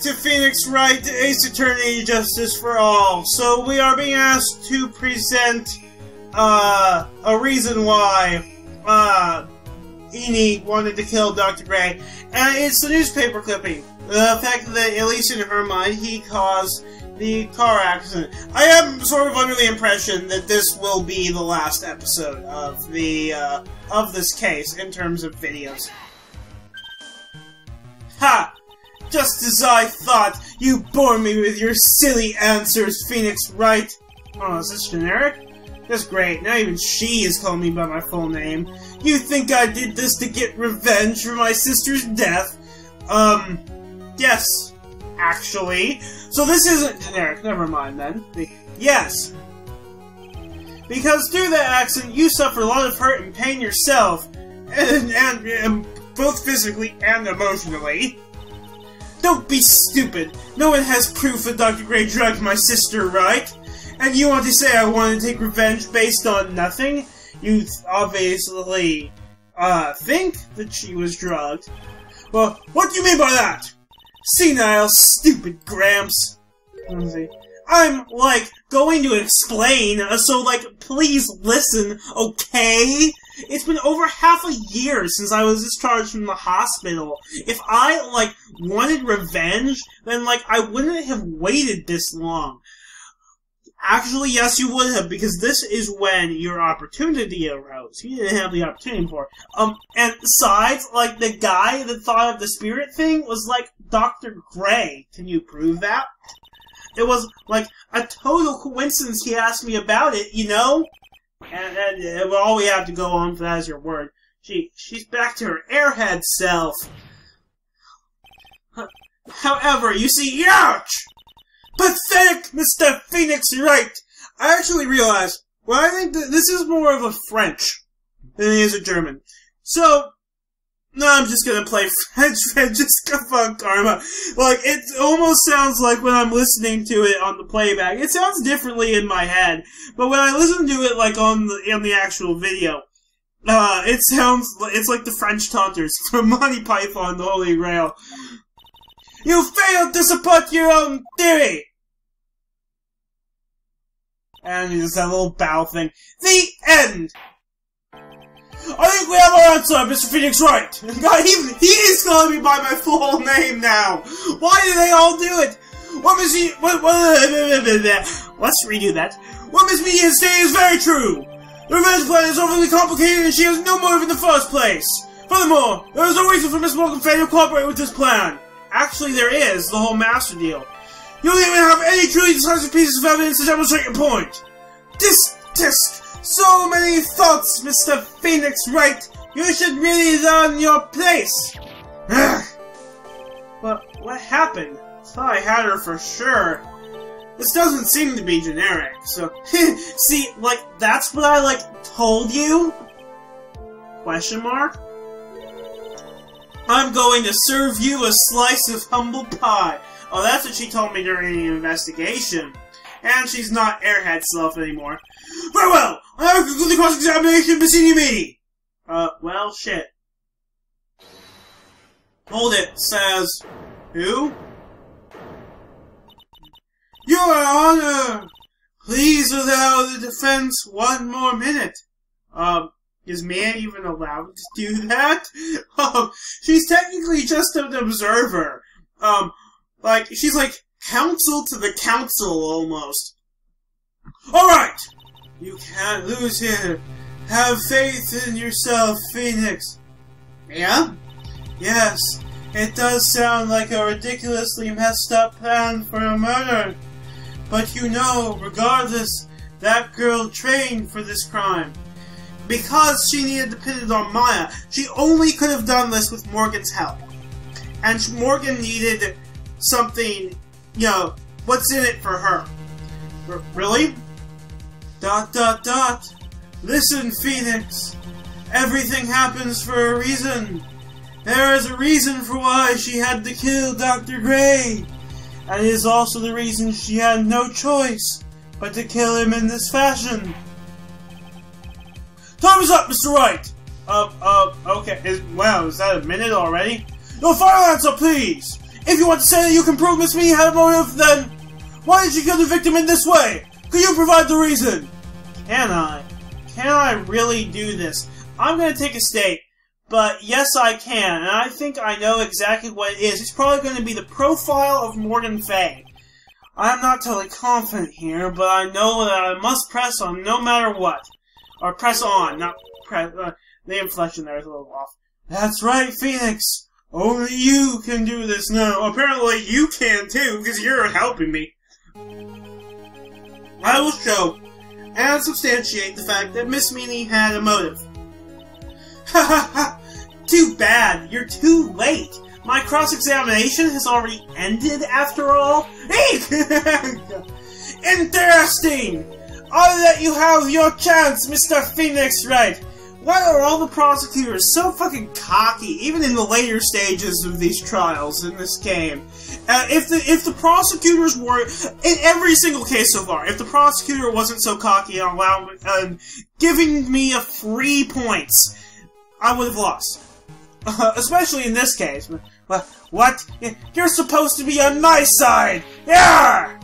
to Phoenix Wright, Ace Attorney, Justice for All. So we are being asked to present a reason why Eni wanted to kill Dr. Gray, and it's the newspaper clipping. The fact that, at least in her mind, he caused the car accident. I am sort of under the impression that this will be the last episode of the of this case in terms of videos. Ha! Just as I thought, you bore me with your silly answers, Phoenix Wright. Oh, is this generic? That's great, now even she is calling me by my full name. You think I did this to get revenge for my sister's death? Yes, actually. So this isn't generic, never mind then. Yes. Because through that accident, you suffered a lot of hurt and pain yourself, and both physically and emotionally. Don't be stupid. No one has proof that Dr. Gray drugged my sister, right? And you want to say I wanted to take revenge based on nothing? You obviously, think that she was drugged. Well, what do you mean by that? Senile, stupid Gramps. I'm, like, going to explain, so, like, please listen, okay? It's been over half a year since I was discharged from the hospital. If I, like, wanted revenge, then, like, I wouldn't have waited this long. Actually, yes, you would have, because this is when your opportunity arose. You didn't have the opportunity before. And besides, like, the guy that thought of the spirit thing was, like, Dr. Gray. Can you prove that? It was, like, a total coincidence he asked me about it, you know? And all we have to go on for that is your word. She's back to her airhead self. However, you see, ouch! Pathetic, Mr. Phoenix Wright! I actually realized, well, I think that this is more of a French than it is a German. So, no, I'm just gonna play French Francesca Fun Karma. Like, it almost sounds like when I'm listening to it on the playback. It sounds differently in my head, but when I listen to it, like, on the actual video, it sounds, it's like the French taunters from Monty Python, the Holy Grail. You failed to support your own theory! And just that little bow thing. The end! I think we have our answer, Mr. Phoenix Wright! God, he is calling me by my full name now! Why do they all do it? What Miss E... Let's redo that. What Miss Media is saying is very true! The revenge plan is overly complicated and she has no motive in the first place! Furthermore, there is no reason for Miss Morgan Fay to cooperate with this plan! Actually, there is, the whole master deal. You don't even have any truly decisive pieces of evidence to demonstrate your point! Disc! So many thoughts, Mr. Phoenix Wright! You should really learn your place! But what happened? I thought I had her for sure. This doesn't seem to be generic, so... See, like, that's what I, like, told you? Question mark? I'm going to serve you a slice of humble pie. Oh, that's what she told me during the investigation. And she's not airhead self anymore. Very well! I have concluded the cross-examination, Bassini me! Well, shit. Hold it, says... Who? Your Honor! Please allow the defense one more minute. Is man even allowed to do that? She's technically just an observer. Like, she's like counsel to the council, almost. Alright! You can't lose here. Have faith in yourself, Phoenix. Yeah? Yes, it does sound like a ridiculously messed up plan for a murder. But you know, regardless, that girl trained for this crime. Because she needed to pin it on Maya, she only could have done this with Morgan's help. And Morgan needed something, you know, what's in it for her? Really? ... Listen, Phoenix. Everything happens for a reason. There is a reason for why she had to kill Dr. Gray. And it is also the reason she had no choice but to kill him in this fashion. Time is up, Mr. Wright! Okay. Wow, is that a minute already? Your final answer, please! If you want to say that you can prove Miss Minnie had a motive, then why did she kill the victim in this way? Could you provide the reason? Can I? Can I really do this? I'm gonna take a state, but yes I can, and I think I know exactly what it is. It's probably going to be the profile of Morgan Fay. I'm not totally confident here, but I know that I must press on no matter what. Or press on, not press, the inflection there is a little off. That's right, Phoenix! Only you can do this now. Apparently you can too, because you're helping me. I will show and substantiate the fact that Miss Minnie had a motive. Ha ha ha! Too bad, you're too late. My cross-examination has already ended after all. Interesting! I'll let you have your chance, Mr. Phoenix Wright. Why are all the prosecutors so fucking cocky, even in the later stages of these trials in this game? If the prosecutors were, in every single case so far, if the prosecutor wasn't so cocky and giving me a free points, I would have lost. Especially in this case. What? You're supposed to be on my side! Yeah!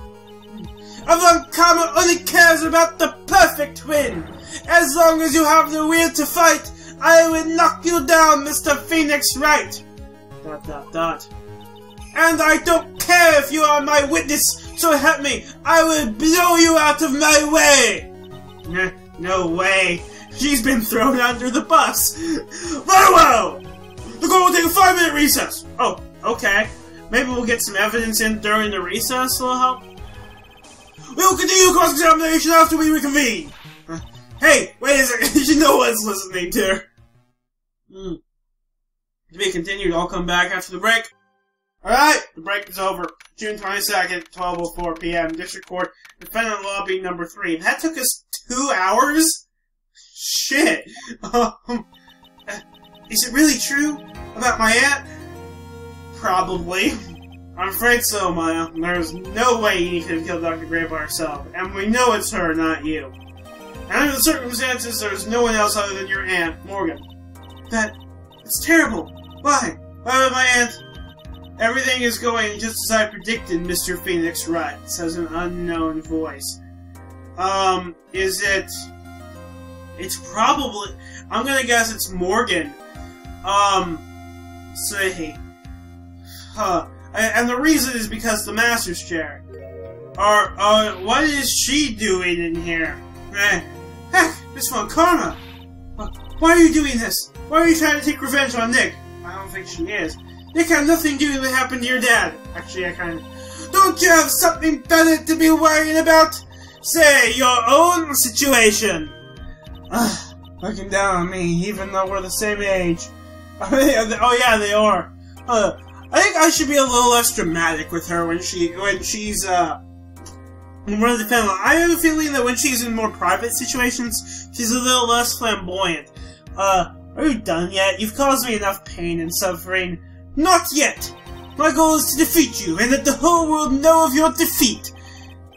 Avant-Karma only cares about the perfect win! As long as you have the will to fight, I will knock you down, Mr. Phoenix Wright! ... And I don't care if you are my witness, so help me, I will blow you out of my way! No way. She's been thrown under the bus. Very well! The court will take a 5-minute recess. Oh, okay. Maybe we'll get some evidence in during the recess, that'll help. We will continue cross-examination after we reconvene. Hey, wait a second. You know what's listening to her. To be continued. I'll come back after the break. Alright, the break is over. June 22nd, 12:04 p.m. District Court, Defendant Lobby number 3. That took us 2 hours? Shit. Is it really true about my aunt? Probably. I'm afraid so, Maya. There's no way you could have killed Dr. Gray by herself, and we know it's her, not you. And under the circumstances, there's no one else other than your aunt, Morgan. It's terrible. Why? Why would my aunt... Everything is going just as I predicted, Mr. Phoenix Wright, says an unknown voice. Is it... It's probably... I'm gonna guess it's Morgan. See. And the reason is because the Master's Chair. What is she doing in here? Heck, Miss Von Karma! Why are you doing this? Why are you trying to take revenge on Nick? I don't think she is. Nick had nothing to do with what happened to your dad. Actually, I kinda... Don't you have something better to be worrying about? Say, your own situation! Looking down on me, even though we're the same age. Oh yeah, they are. I think I should be a little less dramatic with her when she's one of the family. I have a feeling that when she's in more private situations, she's a little less flamboyant. Are you done yet? You've caused me enough pain and suffering. Not yet! My goal is to defeat you, and let the whole world know of your defeat.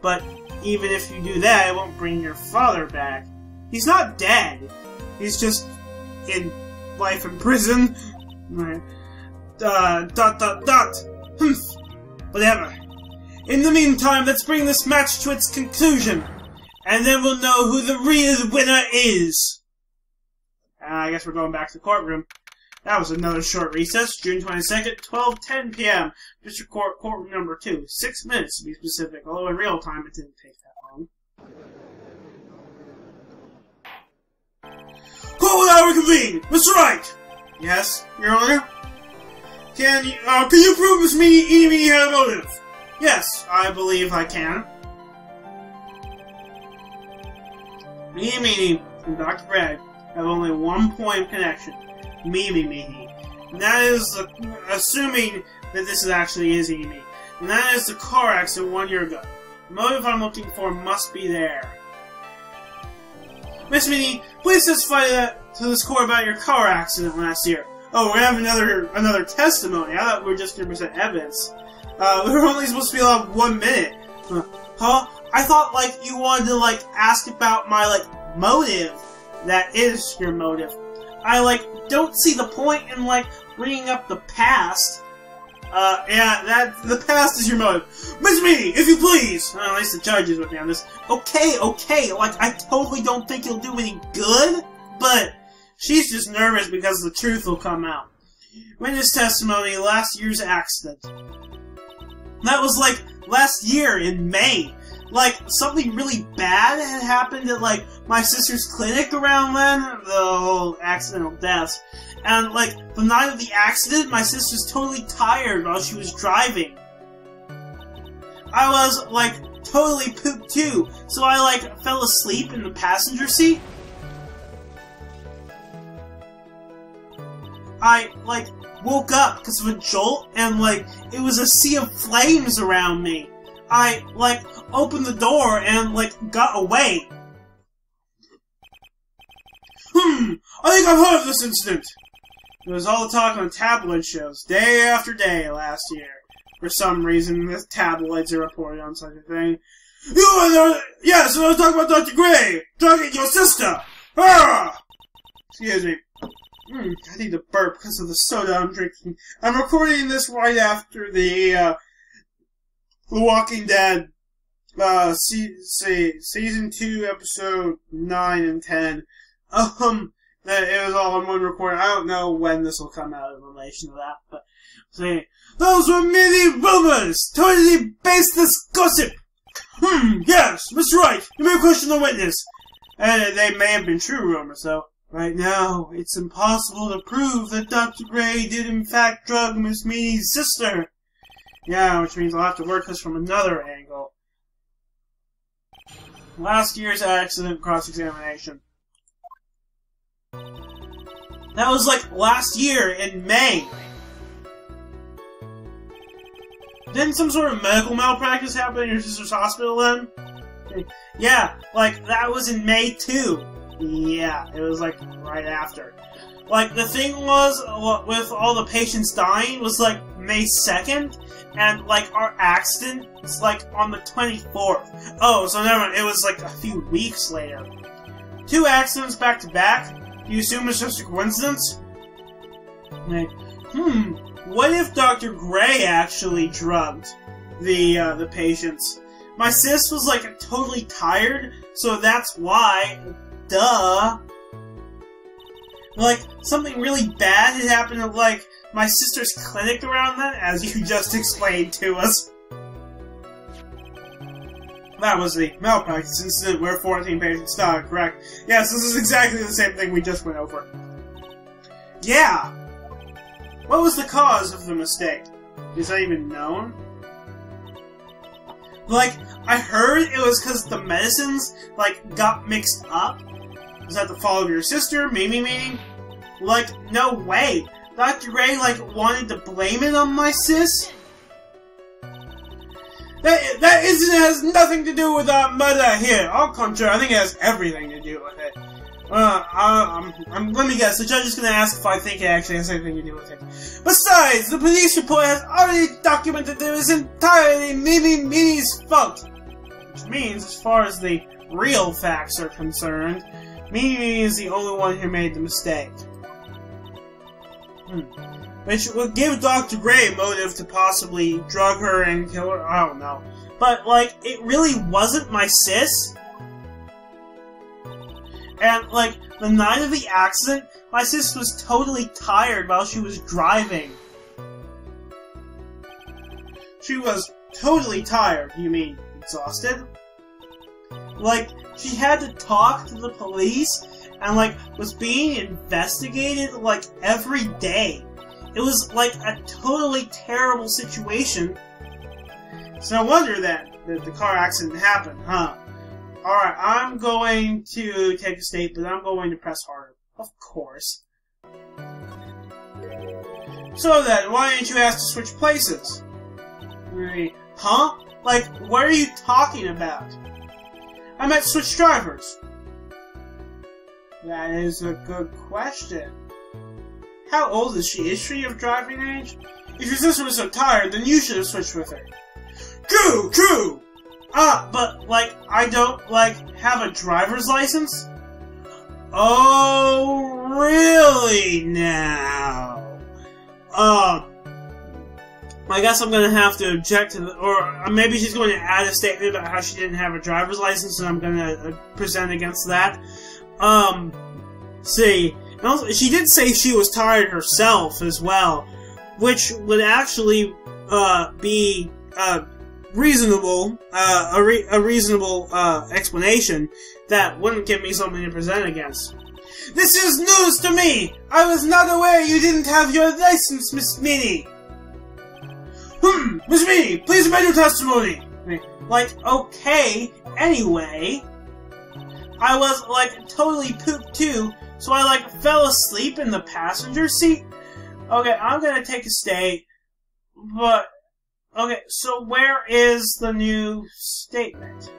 But even if you do that, it won't bring your father back. He's not dead. He's just in life in prison. Whatever. In the meantime, let's bring this match to its conclusion, and then we'll know who the real winner is. I guess we're going back to the courtroom. That was another short recess, June 22nd, 12:10 p.m. District Court, courtroom number 2. 6 minutes to be specific, although in real time it didn't take that long. Court will now reconvene! Mr. Wright! Yes, Your Honor? Can you prove Miss Minnie had a motive? Yes, I believe I can. Minnie and Dr. Bragg have only one point of connection. Mimi. And that is assuming that this actually is Amy. And that is the car accident 1 year ago. The motive I'm looking for must be there. Miss Minnie, please testify to this court about your car accident last year. Oh, we're gonna have another testimony. I thought we were just gonna present evidence. We were only supposed to be allowed 1 minute. Huh? I thought, you wanted to, ask about my, motive. That is your motive. I, don't see the point in, bringing up the past. Yeah, the past is your motive. Miss me, if you please! Well, at least the judge is with me on this. Okay, like, I totally don't think you'll do any good, but she's just nervous because the truth will come out. Witness testimony, last year's accident. That was, like, last year in May. Like, something really bad had happened at, like, my sister's clinic around then, the whole accidental deaths. And, like, the night of the accident, my sister's totally tired while she was driving. I was, like, totally pooped too, so I, like, fell asleep in the passenger seat. I, like, woke up because of a jolt, and, like, it was a sea of flames around me. I, like, opened the door and, like, got away. I think I've heard of this incident. It was all the talk on tabloid shows, day after day last year. For some reason, the tabloids are reporting on such a thing. Yes, I was talking about Dr. Gray! Talking to your sister! Ah! Excuse me. I need to burp because of the soda I'm drinking. I'm recording this right after the Walking Dead, Season 2, Episode 9 and 10. It was all in one recording. I don't know when this will come out in relation to that, but see, those were merely rumors, totally baseless gossip. Yes, Mr. Wright, you may question the witness. And they may have been true rumors, though. Right now, it's impossible to prove that Dr. Gray did in fact drug Miss Meany's sister. Yeah, which means I'll have to work this from another angle. Last year's accident cross-examination. That was like last year in May. Didn't some sort of medical malpractice happen in your sister's hospital then? Yeah, like that was in May too. Yeah, it was like right after. Like the thing was, with all the patients dying was like May 2nd, and like our accident was like on the 24th. Oh, so never mind, it was like a few weeks later. 2 accidents back to back? Do you assume it's just a coincidence? Like, what if Dr. Gray actually drugged the patients? My sis was like totally tired, so that's why. Duh. Like, something really bad had happened at, like, my sister's clinic around then, as you just explained to us. That was the malpractice incident where 14 patients died, correct? Yes, this is exactly the same thing we just went over. Yeah! What was the cause of the mistake? Is that even known? Like, I heard it was because the medicines, like, got mixed up. Is that the fault of your sister? Meaning? Like, no way! Dr. Gray, like, wanted to blame it on my sis? That incident has nothing to do with our murder here. Au contraire, I think it has everything to do with it. Let me guess, the judge is going to ask if I think it actually has anything to do with it. Besides, the police report has already documented that it was entirely Mimi's fault. Which means, as far as the real facts are concerned, Mimi is the only one who made the mistake. Which would give Dr. Gray a motive to possibly drug her and kill her, I don't know. But, like, it really wasn't my sis. And, like, the night of the accident, my sis was totally tired while she was driving. She was totally tired, you mean exhausted? Like, she had to talk to the police and, like, was being investigated, like, every day. It was, like, a totally terrible situation. It's no wonder that the car accident happened, huh? Alright, I'm going to take a statement, but I'm going to press harder. Of course. So then, why didn't you ask to switch places? Huh? Like, what are you talking about? I meant switch drivers. That is a good question. How old is she? Is she of driving age? If your sister was so tired, then you should have switched with her. True! But, like, I don't, like, have a driver's license? Oh, really now? I guess I'm gonna have to object to or maybe she's going to add a statement about how she didn't have a driver's license, and I'm gonna present against that. See, and also, she did say she was tired herself as well, which would actually be reasonable, a reasonable explanation that wouldn't give me something to present against. This is news to me! I was not aware you didn't have your license, Miss Meanie! Miss Meanie, please amend your testimony! Like, okay, anyway... I was, like, totally pooped too, so I, like, fell asleep in the passenger seat? Okay, I'm gonna take a state, but... Okay, so where is the new statement?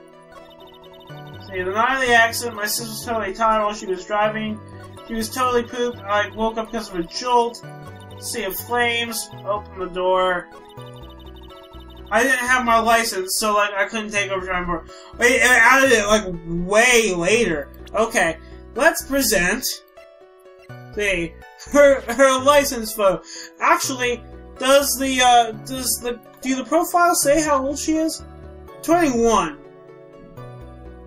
See, the night of the accident, my sister was totally tired while she was driving. She was totally pooped. I woke up because of a jolt. Sea of flames. Open the door. I didn't have my license, so like I couldn't take over driving board. Wait, I added it like way later. Okay, let's present her license photo. Actually, do the profile say how old she is? 21.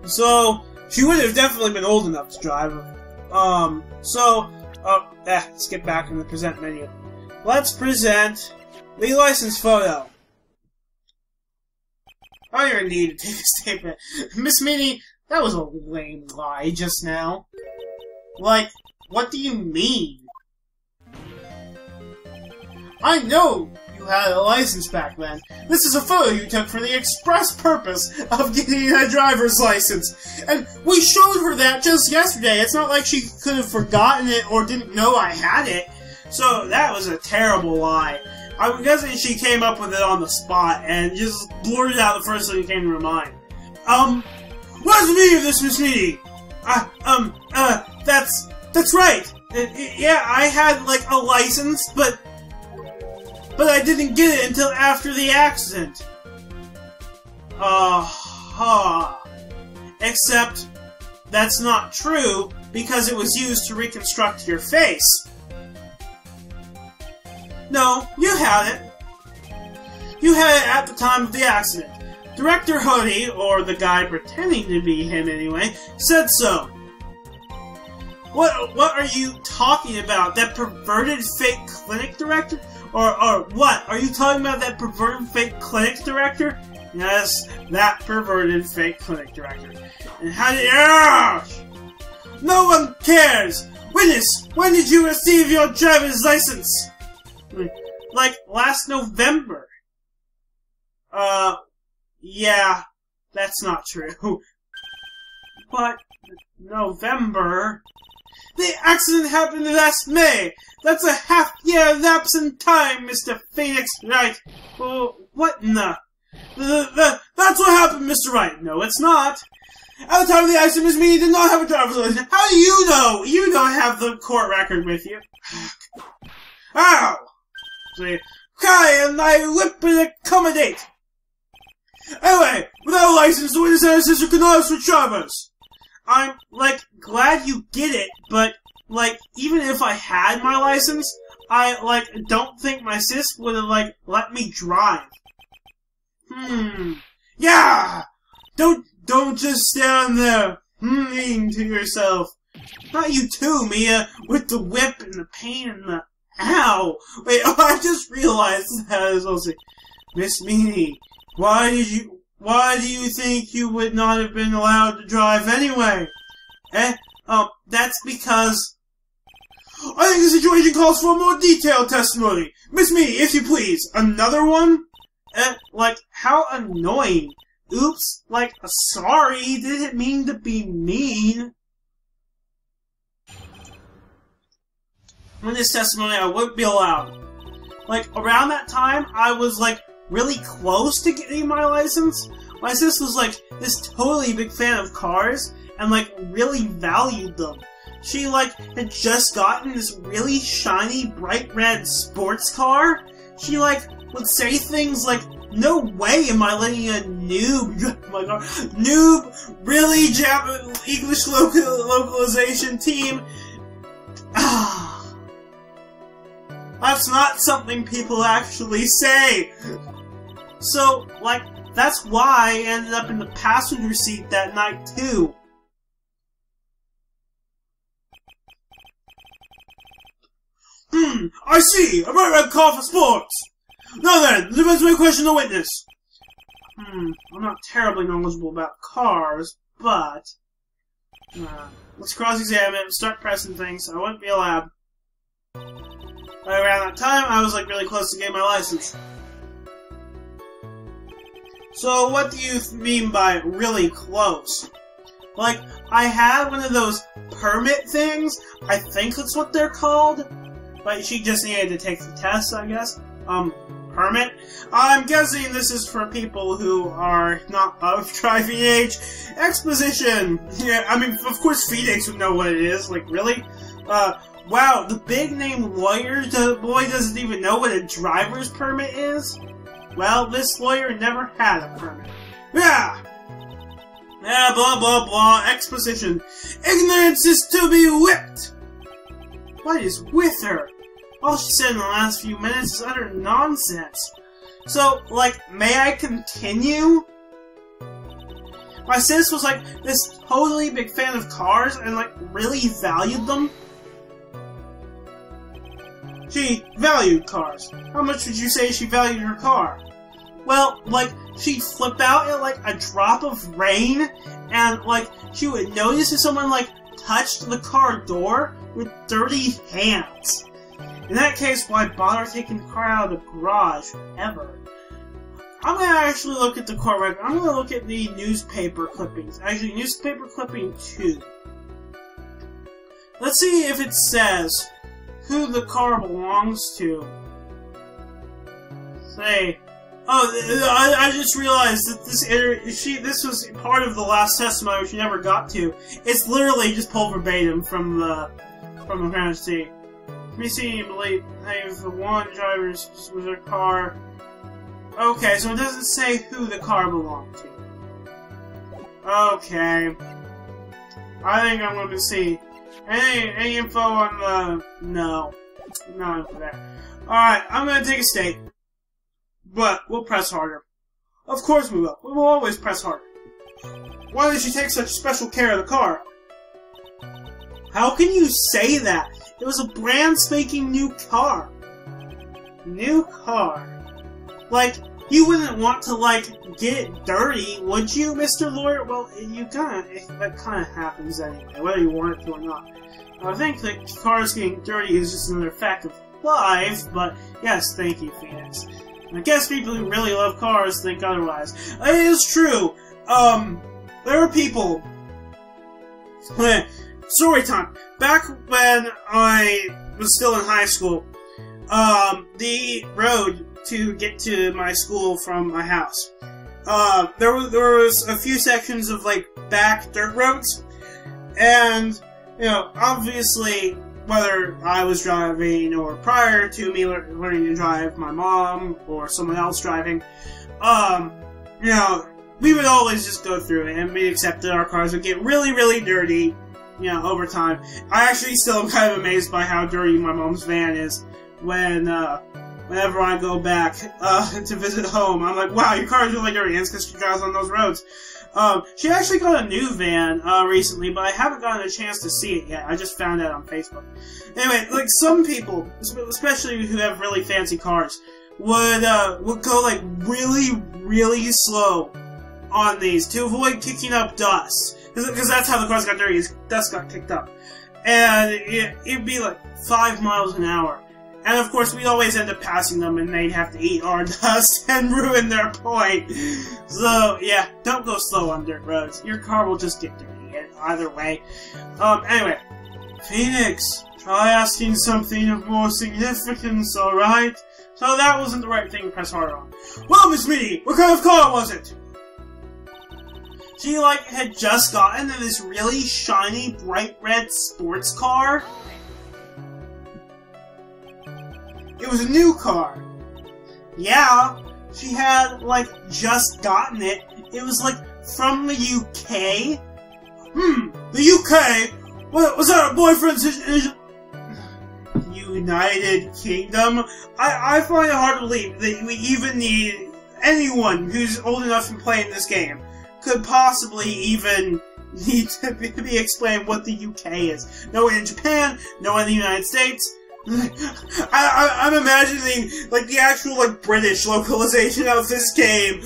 So she would have definitely been old enough to drive. Let's get back in the present menu. Let's present the license photo. I don't even need to take a statement. Miss Minnie, that was a lame lie just now. Like, what do you mean? I know you had a license back then. This is a photo you took for the express purpose of getting a driver's license. And we showed her that just yesterday. It's not like she could have forgotten it or didn't know I had it. So that was a terrible lie. I'm guessing she came up with it on the spot and just blurted out the first thing that came to her mind. What's the meaning of this, Miss Meanie? That's right. Yeah, I had, like, a license, but I didn't get it until after the accident. Except, that's not true, because it was used to reconstruct your face. No, you had it. You had it at the time of the accident. Director Hoodie, or the guy pretending to be him anyway, said so. What are you talking about? That perverted fake clinic director? Or what? Are you talking about that perverted fake clinic director? Yes, that perverted fake clinic director. And how did... No one cares! Witness, when did you receive your driver's license? Like, last November. Yeah, that's not true. But, November... The accident happened last May! That's a half-year lapse in time, Mr. Phoenix Wright! Oh, what in the... That's what happened, Mr. Wright! No, it's not! At the time of the accident, Miss Meanie did not have a driver's license. How do you know? You don't have the court record with you. Ow! Hi, and I lip and accommodate! Anyway, without a license, the witness and his sister cannot switch drivers. I'm, like, glad you get it, but, like, even if I had my license, I, like, don't think my sis would have, like, let me drive. Yeah! Don't just stand there, to yourself. Not you too, Mia, with the whip and the pain and the... Ow! Wait, I just realized that I was supposed to say, Miss Meanie, why do you think you would not have been allowed to drive anyway? That's because... I think the situation calls for a more detailed testimony. Miss Meanie, if you please. Another one? Like, how annoying. Oops, like, sorry, didn't mean to be mean. In this testimony, I wouldn't be allowed. Like, around that time, I was, like, really close to getting my license. My sis was, like, this totally big fan of cars, and, like, really valued them. She, like, had just gotten this really shiny, bright red sports car. She, like, would say things like, no way am I letting a noob drive my car. Noob, really English localization team. That's not something people actually say! So, like, that's why I ended up in the passenger seat that night, too. I see! A bright red car for sports! Now then, depends my question to witness. I'm not terribly knowledgeable about cars, but... let's cross-examine it and start pressing things. I wouldn't be allowed. Right around that time, I was like really close to getting my license. So, what do you mean by really close? Like, I had one of those permit things. I think that's what they're called. But she just needed to take the test, I guess. Permit? I'm guessing this is for people who are not of driving age. Exposition! Yeah, I mean, of course Phoenix would know what it is. Like, really? Wow, the big-name lawyer boy doesn't even know what a driver's permit is? Well, this lawyer never had a permit. Yeah! Yeah, blah blah blah, exposition. Ignorance is to be whipped! What is with her? All she said in the last few minutes is utter nonsense. So, like, may I continue? My sis was, like, this totally big fan of cars and, like, really valued them. She valued cars. How much would you say she valued her car? Well, like, she'd flip out at, like, a drop of rain, and, like, she would notice if someone, like, touched the car door with dirty hands. In that case, why bother taking the car out of the garage, ever? I'm gonna actually look at the car record. I'm gonna look at the newspaper clippings. Actually, newspaper clipping 2. Let's see if it says who the car belongs to. Say, oh, I just realized that this was part of the last testimony which we never got to. It's literally just pulled verbatim from the parents' seat. Me seeing believe the one driver's was their car. Okay, so it doesn't say who the car belonged to. Okay. I think I'm going to see any info on the... No. No info there. Alright, I'm going to take a stake. But we'll press harder. Of course we will. We will always press harder. Why did she take such special care of the car? How can you say that? It was a brand spanking new car. New car. Like, you wouldn't want to, like, get it dirty, would you, Mr. Lawyer? Well, that kinda happens anyway, whether you want it to or not. I think that cars getting dirty is just another fact of life, but yes, thank you, Phoenix. I guess people who really love cars think otherwise. It is true. There were people... Story time. Back when I was still in high school, the road to get to my school from my house, there was a few sections of, like, back dirt roads, and, you know, obviously, whether I was driving or prior to me learning to drive, my mom or someone else driving, you know, we would always just go through it, and we accepted our cars would get really, really dirty, you know, over time. I actually still am kind of amazed by how dirty my mom's van is whenever I go back to visit home. I'm like, wow, your car is really dirty. And it's because she drives on those roads. She actually got a new van recently, but I haven't gotten a chance to see it yet. I just found out on Facebook. Anyway, like, some people, especially who have really fancy cars, would go, like, really, really slow on these to avoid kicking up dust. Because that's how the cars got dirty, is dust got kicked up. And it'd be like 5 miles an hour. And of course, we'd always end up passing them, and they'd have to eat our dust and ruin their point. So, yeah, don't go slow on dirt roads. Your car will just get dirty either way. Anyway, Phoenix, try asking something of more significance, alright? So that wasn't the right thing to press harder on. Well, Miss Meaty, what kind of car was it? She, like, had just gotten in this really shiny, bright red sports car. It was a new car. Yeah, she had, like, just gotten it. It was, like, from the UK. The UK? What, was that a boyfriend's... You United Kingdom. I find it hard to believe that we even need anyone who's old enough to play in this game could possibly even need to be explained what the UK is. No one in Japan, no one in the United States. I'm imagining like the actual like British localization of this game.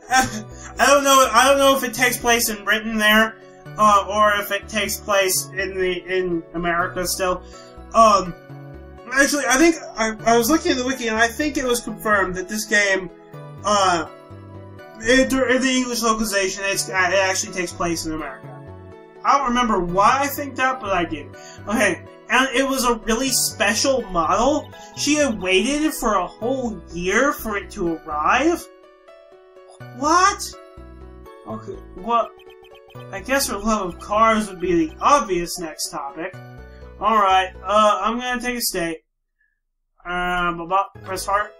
I don't know if it takes place in Britain there, or if it takes place in America still. Actually, I think I was looking at the wiki and I think it was confirmed that this game, in the English localization, it actually takes place in America. I don't remember why I think that, but I do. Okay, and it was a really special model. She had waited for a whole year for it to arrive. What? Okay, well, I guess her love of cars would be the obvious next topic. Alright, I'm gonna take a state. Press heart.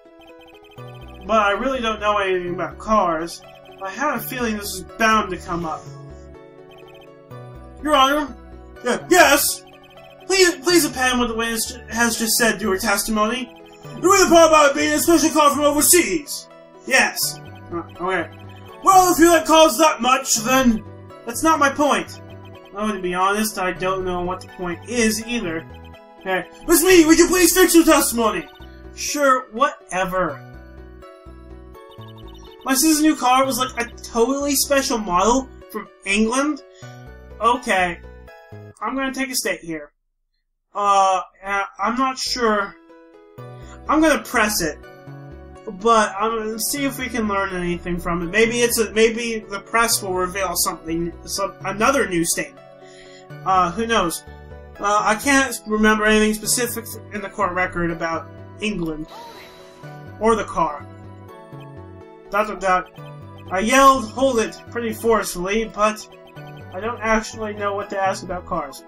But I really don't know anything about cars. I had a feeling this was bound to come up. Your Honor? Yes? Please append what the witness has just said to her testimony. You read the part about it being a special car from overseas? Yes. Okay. Well, if you like cars that much, then that's not my point. Oh, to be honest, I don't know what the point is either. Okay. Miss Me, would you please fix your testimony? Sure, whatever. My sister's new car was like a totally special model from England. Okay. I'm gonna take a state here. I'm not sure. I'm gonna press it. But I'm gonna see if we can learn anything from it. Maybe maybe the press will reveal another new statement. Who knows? I can't remember anything specific in the court record about England or the car. I yelled, "Hold it!" pretty forcefully, but I don't actually know what to ask about cars.